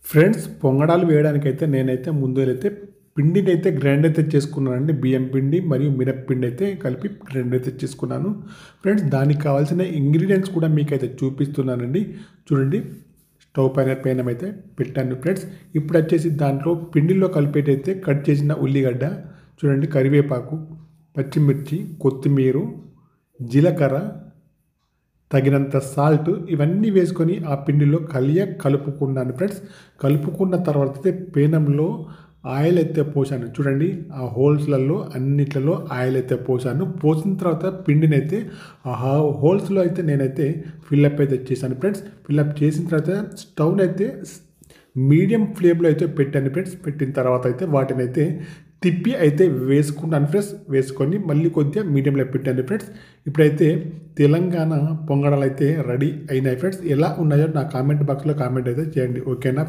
Friends పొంగడాలు వేయడానికైతే నేనైతే ముందైతే పిండిని అయితే గ్రైండ్ అయితే చేసుకున్నానండి. బియ్యం పిండి మరియు మినప్పిండి అయితే కలిపి గ్రైండ్ అయితే చేసుకున్నాను. ఫ్రెండ్స్ దానికి కావాల్సిన ఇంగ్రీడియంట్స్ కూడా మీకైతే చూపిస్తున్నానండి. చూడండి, స్టవ్ పైన పెనం అయితే పెట్టాను ఫ్రెండ్స్. ఇప్పుడు వచ్చేసి దాంట్లో పిండిలో కలిపేటైతే కట్ చేసిన ఉల్లిగడ్డ, చూడండి కరివేపాకు, పచ్చిమిర్చి, కొత్తిమీర, జీలకర్ర, తగినంత సాల్ట్ ఇవన్నీ వేసుకొని ఆ పిండిలో కలుపుకున్నాను ఫ్రెండ్స్. కలుపుకున్న తర్వాత అయితే పెనంలో ఆయిల్ అయితే పోసాను. చూడండి ఆ హోల్స్లలో అన్నిట్లలో ఆయిల్ అయితే పోసాను. పోసిన తర్వాత పిండిని అయితే ఆ హోల్స్లో అయితే నేనైతే ఫిల్అప్ అయితే చేశాను ఫ్రెండ్స్. ఫిల్అప్ చేసిన తర్వాత స్టవ్ని అయితే మీడియం ఫ్లేమ్లో అయితే పెట్టాను ఫ్రెండ్స్. పెట్టిన తర్వాత అయితే వాటిని అయితే తిప్పి అయితే వేసుకున్నాను ఫ్రెండ్స్. వేసుకొని మళ్ళీ కొద్దిగా మీడియంలో పెట్టాను ఫ్రెండ్స్. ఇప్పుడైతే తెలంగాణ పొంగడాలు అయితే రెడీ అయినాయి ఫ్రెండ్స్. ఎలా ఉన్నాయో నా కామెంట్ బాక్స్లో కామెంట్ అయితే చేయండి, ఓకేనా ఫ్రెండ్స్.